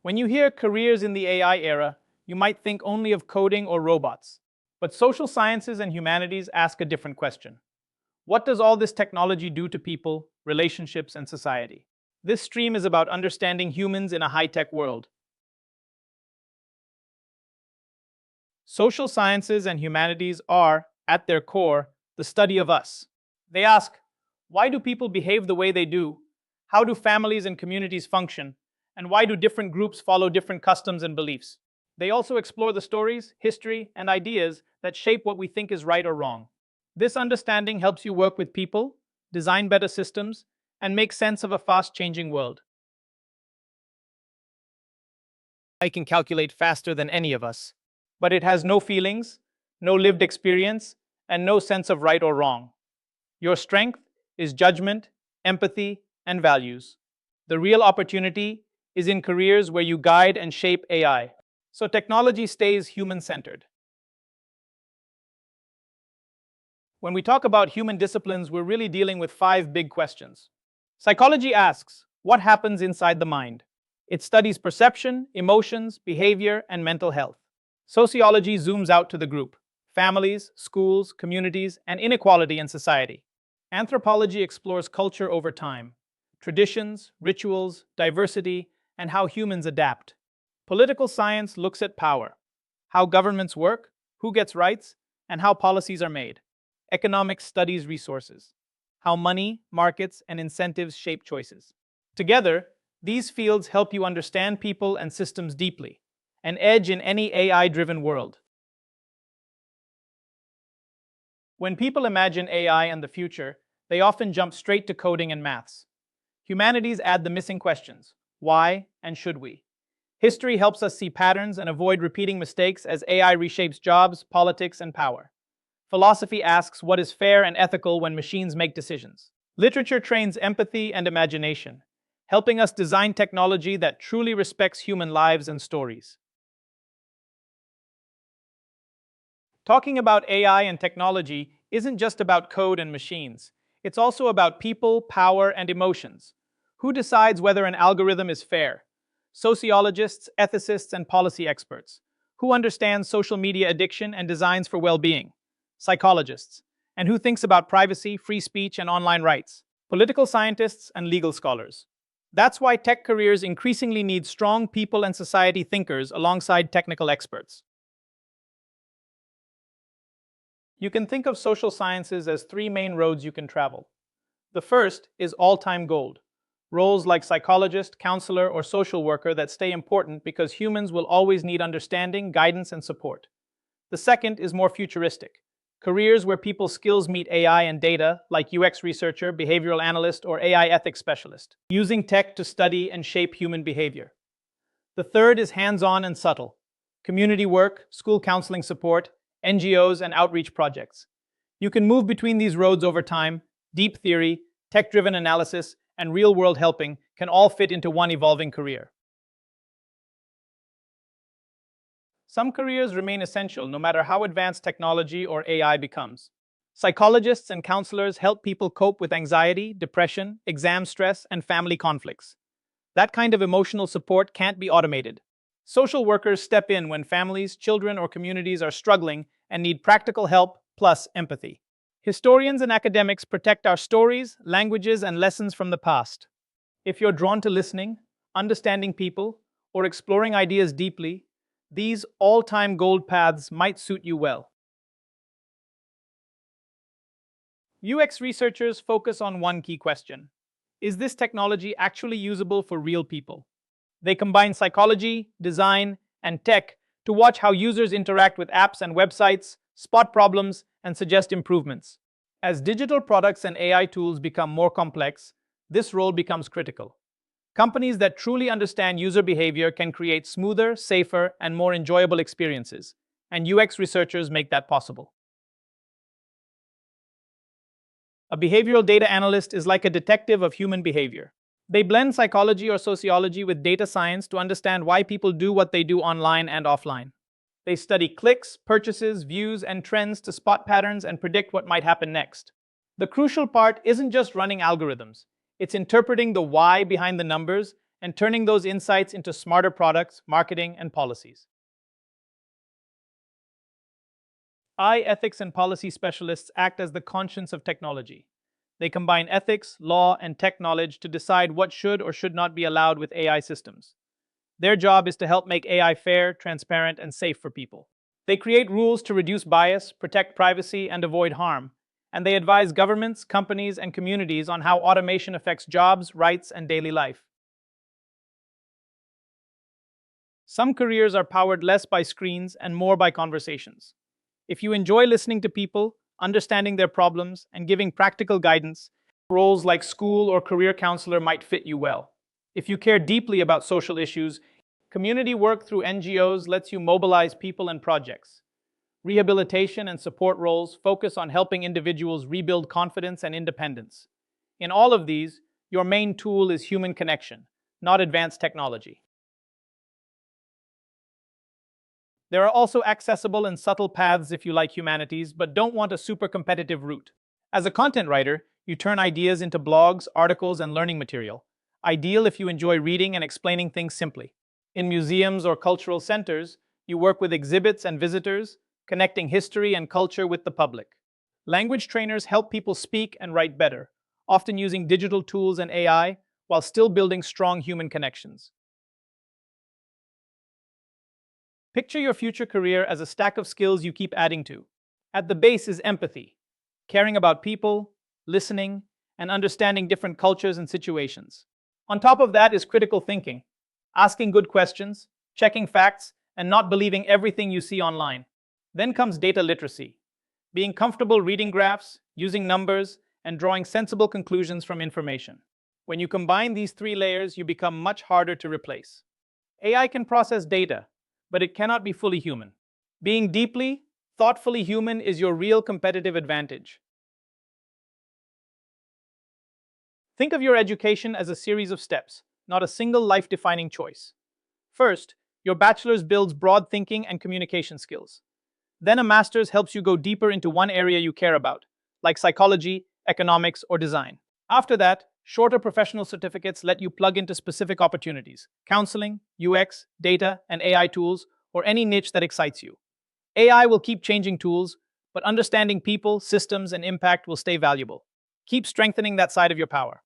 When you hear careers in the AI era, you might think only of coding or robots. But social sciences and humanities ask a different question. What does all this technology do to people, relationships, and society? This stream is about understanding humans in a high-tech world. Social sciences and humanities are, at their core, the study of us. They ask, why do people behave the way they do? How do families and communities function? And why do different groups follow different customs and beliefs? They also explore the stories, history, and ideas that shape what we think is right or wrong. This understanding helps you work with people, design better systems, and make sense of a fast-changing world. AI can calculate faster than any of us, but it has no feelings, no lived experience, and no sense of right or wrong. Your strength is judgment, empathy, and values. The real opportunity is in careers where you guide and shape AI, so technology stays human-centered. When we talk about human disciplines, we're really dealing with 5 big questions. Psychology asks, what happens inside the mind? It studies perception, emotions, behavior, and mental health. Sociology zooms out to the group, families, schools, communities, and inequality in society. Anthropology explores culture over time, traditions, rituals, diversity, and how humans adapt. Political science looks at power, how governments work, who gets rights, and how policies are made. Economics studies resources, how money, markets, and incentives shape choices. Together, these fields help you understand people and systems deeply, an edge in any AI-driven world. When people imagine AI and the future, they often jump straight to coding and maths. Humanities add the missing questions: why and should we? History helps us see patterns and avoid repeating mistakes as AI reshapes jobs, politics, and power. Philosophy asks what is fair and ethical when machines make decisions. Literature trains empathy and imagination, helping us design technology that truly respects human lives and stories. Talking about AI and technology isn't just about code and machines. It's also about people, power, and emotions. Who decides whether an algorithm is fair? Sociologists, ethicists, and policy experts. Who understands social media addiction and designs for well-being? Psychologists. And who thinks about privacy, free speech, and online rights? Political scientists and legal scholars. That's why tech careers increasingly need strong people and society thinkers alongside technical experts. You can think of social sciences as 3 main roads you can travel. The first is all-time gold. Roles like psychologist, counselor, or social worker that stay important because humans will always need understanding, guidance, and support. The second is more futuristic. Careers where people's skills meet AI and data, like UX researcher, behavioral analyst, or AI ethics specialist, using tech to study and shape human behavior. The third is hands-on and subtle. Community work, school counseling support, NGOs, and outreach projects. You can move between these roads over time. Deep theory, tech-driven analysis, and real-world helping can all fit into one evolving career. Some careers remain essential no matter how advanced technology or AI becomes. Psychologists and counselors help people cope with anxiety, depression, exam stress, and family conflicts. That kind of emotional support can't be automated. Social workers step in when families, children, or communities are struggling and need practical help plus empathy. Historians and academics protect our stories, languages, and lessons from the past. If you're drawn to listening, understanding people, or exploring ideas deeply, these all-time gold paths might suit you well. UX researchers focus on one key question: is this technology actually usable for real people? They combine psychology, design, and tech to watch how users interact with apps and websites, spot problems, and suggest improvements. As digital products and AI tools become more complex, this role becomes critical. Companies that truly understand user behavior can create smoother, safer, and more enjoyable experiences, and UX researchers make that possible. A behavioral data analyst is like a detective of human behavior. They blend psychology or sociology with data science to understand why people do what they do online and offline. They study clicks, purchases, views, and trends to spot patterns and predict what might happen next. The crucial part isn't just running algorithms. It's interpreting the why behind the numbers and turning those insights into smarter products, marketing, and policies. Ethics and policy specialists act as the conscience of technology. They combine ethics, law, and tech knowledge to decide what should or should not be allowed with AI systems. Their job is to help make AI fair, transparent, and safe for people. They create rules to reduce bias, protect privacy, and avoid harm. And they advise governments, companies, and communities on how automation affects jobs, rights, and daily life. Some careers are powered less by screens and more by conversations. If you enjoy listening to people, understanding their problems, and giving practical guidance, roles like school or career counselor might fit you well. If you care deeply about social issues, community work through NGOs lets you mobilize people and projects. Rehabilitation and support roles focus on helping individuals rebuild confidence and independence. In all of these, your main tool is human connection, not advanced technology. There are also accessible and subtle paths if you like humanities, but don't want a super competitive route. As a content writer, you turn ideas into blogs, articles, and learning material. Ideal if you enjoy reading and explaining things simply. In museums or cultural centers, you work with exhibits and visitors, connecting history and culture with the public. Language trainers help people speak and write better, often using digital tools and AI, while still building strong human connections. Picture your future career as a stack of skills you keep adding to. At the base is empathy, caring about people, listening, and understanding different cultures and situations. On top of that is critical thinking, asking good questions, checking facts, and not believing everything you see online. Then comes data literacy, being comfortable reading graphs, using numbers, and drawing sensible conclusions from information. When you combine these three layers, you become much harder to replace. AI can process data, but it cannot be fully human. Being deeply, thoughtfully human is your real competitive advantage. Think of your education as a series of steps, not a single life-defining choice. First, your bachelor's builds broad thinking and communication skills. Then a master's helps you go deeper into one area you care about, like psychology, economics, or design. After that, shorter professional certificates let you plug into specific opportunities, counseling, UX, data, and AI tools, or any niche that excites you. AI will keep changing tools, but understanding people, systems, and impact will stay valuable. Keep strengthening that side of your power.